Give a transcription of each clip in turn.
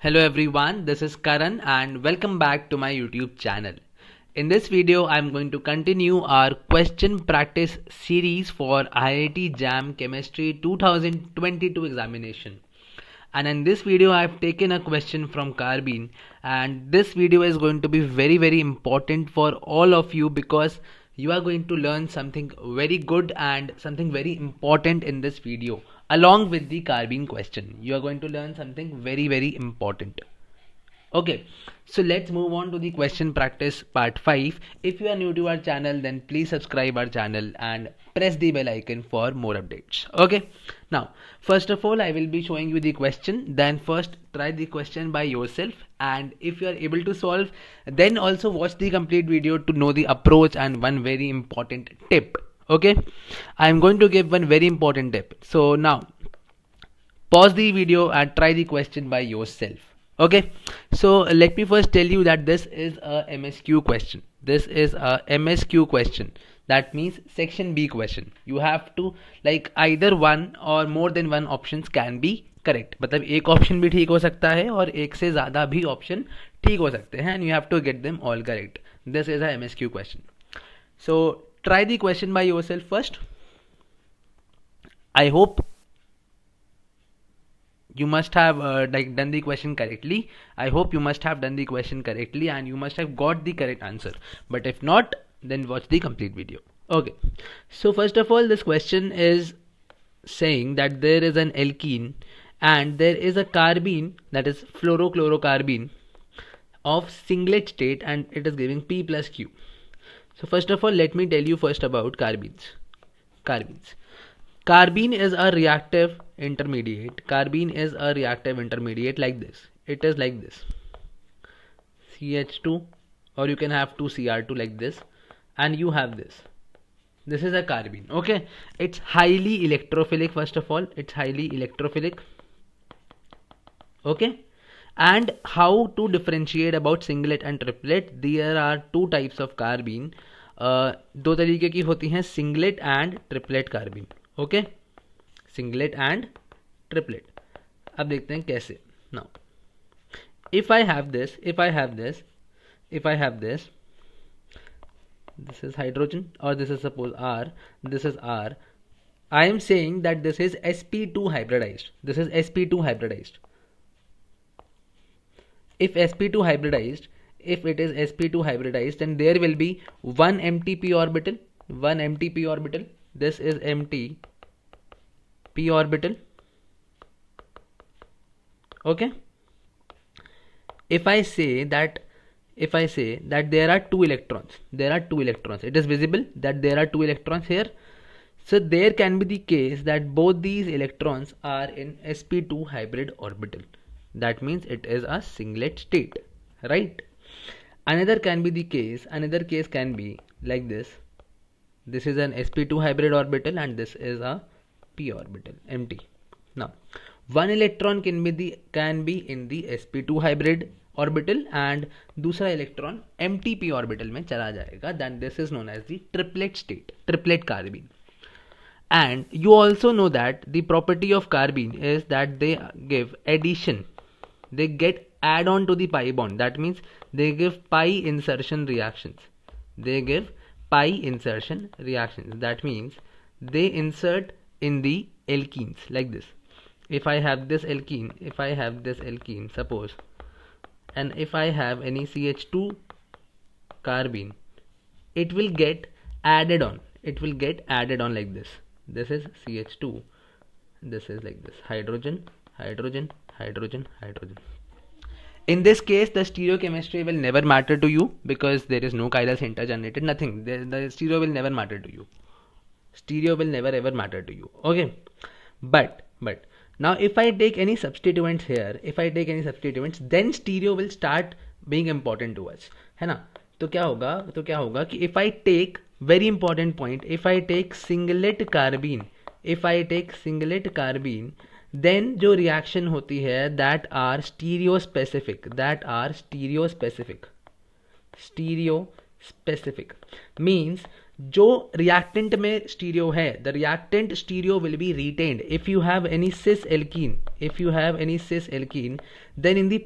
Hello everyone, this is Karan and welcome back to my YouTube channel. In this video, I'm going to continue our question practice series for IIT JAM Chemistry 2022 examination. And in this video, I've taken a question from Carbene, and this video is going to be very important for all of you because you are going to learn something very good and something very important in this video. Along with the Carbene question, you are going to learn something very important. Okay, so let's move on to the question practice part 5. If you are new to our channel, then please subscribe our channel and press the bell icon for more updates. Okay, now first of all I will be showing you the question, then first try the question by yourself, and if you are able to solve, then also watch the complete video to know the approach and one very important tip. Okay, I am going to give one very important tip. So now pause the video and try the question by yourself. Okay, so let me first tell you that this is a MSQ question. This is a MSQ question. That means section B question. You have to like either one or more than one options can be correct. मतलब एक option भी ठीक हो सकता है और एक से ज़्यादा भी option ठीक हो सकते हैं, and you have to get them all correct. This is a MSQ question. So try the question by yourself first. I hope you must have done the question correctly. I hope you must have done the question correctly and you must have got the correct answer. But if not, then watch the complete video. Okay, so first of all, this question is saying that there is an alkene and there is a carbene, that is fluorochlorocarbene, of singlet state, and it is giving P plus Q. So first of all, let me tell you first about carbenes. Carbene is a reactive intermediate. Carbene is a reactive intermediate like this. It is like this. CH2, or you can have 2Cr2 like this, and you have this. This is a carbene. Okay, it's highly electrophilic. First of all, it's highly electrophilic. Okay, and how to differentiate about singlet and triplet? There are two types of carbene. दो तरीके की होती हैं, singlet and triplet carbene. Okay, singlet and triplet. अब देखते हैं कैसे. Now if I have this, this is hydrogen, or this is suppose R, this is R. I am saying that this is sp2 hybridized. This is sp2 hybridized. If sp2 hybridized, if it is sp2 hybridized, then there will be one empty p orbital, this is empty p orbital. Okay, if I say that there are two electrons, it is visible that there are two electrons here. So there can be the case that both these electrons are in sp2 hybrid orbital. That means it is a singlet state, right? Another case can be like this. This is an sp2 hybrid orbital and this is a p orbital, empty. Now one electron can be in the sp2 hybrid orbital and दूसरा electron empty p orbital में चला जाएगा. Then this is known as the triplet state, triplet carbene. And you also know that the property of carbene is that they give addition, they get add on to the pi bond. That means they give pi insertion reactions. That means they insert in the alkenes like this. If I have this alkene, suppose, and if I have any CH2 carbene, it will get added on. Like this. This is CH2. This is like this. Hydrogen. In this case, the stereochemistry will never matter to you because there is no chiral center generated. Nothing. The stereo will never matter to you. Stereo will never ever matter to you. Okay. But now if I take any substituents here, then stereo will start being important to us, है ना? तो क्या होगा कि if I take, very important point, if I take singlet carbene, then जो reaction होती है that are stereospecific, means जो रिएक्टेंट में स्टीरियो है, the reactant stereo will be retained if you have any cis alkene, if you have any cis alkene, then in the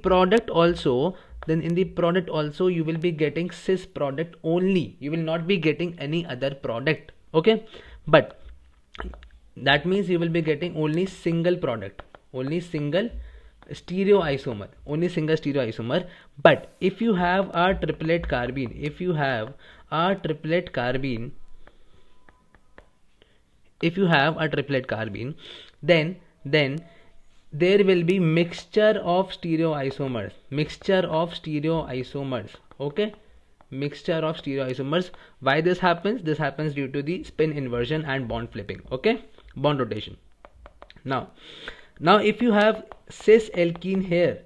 product also you will be getting cis product only, you will not be getting any other product. Okay, but that means you will be getting only single product, only single stereoisomer, only single stereoisomer. But if you have a triplet carbene, if you have a triplet carbene, if you have a triplet carbene, then there will be mixture of stereoisomers, mixture of stereoisomers. Okay, mixture of stereoisomers. Why this happens? This happens due to the spin inversion and bond flipping. Okay, bond rotation. Now if you have cis alkene here,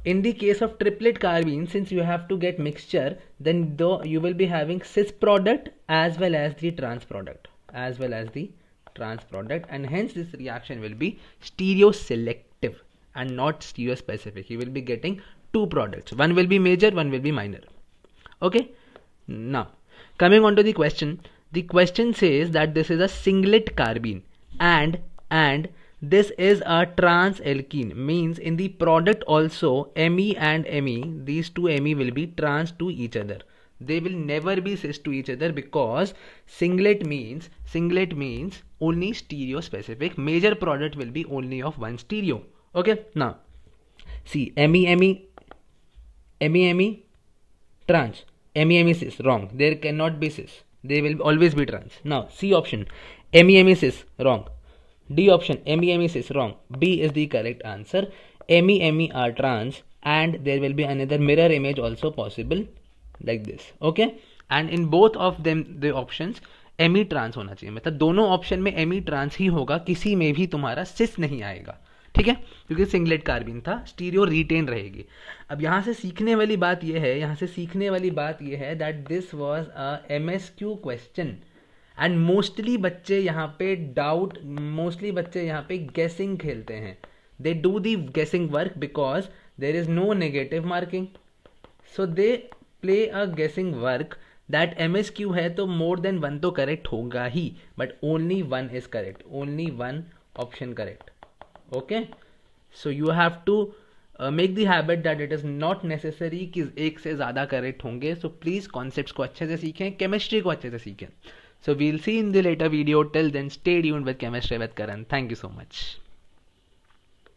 in the case of triplet carbene, since you have to get mixture, then though you will be having cis product as well as the trans product, as well as the trans product, and hence this reaction will be stereo selective and not stereo specific. You will be getting two products, one will be major, one will be minor. Okay, now coming on to the question. The question says that this is a singlet carbene and this is a trans alkene, means in the product also Me and Me, these two Me will be trans to each other. They will never be cis to each other, because singlet means only stereo specific. Major product will be only of one stereo. Okay, now see, Me trans, Me cis, wrong. There cannot be cis, they will always be trans. Now C option, Me cis, wrong. D option, Me cis, wrong. B is the correct answer. Me are trans, and there will be another mirror image also possible like this. Okay, and in both of them the options Me trans होना चाहिए, मतलब दोनों option में Me trans ही होगा, किसी में भी तुम्हारा cis नहीं आएगा. ठीक है, क्योंकि सिंगलेट कार्बिन था, स्टीरियो रिटेन रहेगी. अब यहाँ से सीखने वाली बात यह है, that this was a MSQ question, and mostly बच्चे यहाँ पे गेसिंग खेलते हैं. दे do the guessing work because there is no negative marking, so they play a guessing work that MSQ है तो मोर देन वन तो करेक्ट होगा ही, but only one is correct, only one option correct. Okay, so you have to make the habit that it is not necessary कि एक से ज़्यादा correct होंगे. सो प्लीज़ कॉन्सेप्ट्स को अच्छे से सीखें, केमिस्ट्री को अच्छे से सीखें. So we'll see in the later video. Till then, stay tuned with Chemistry with Karan. Thank you so much.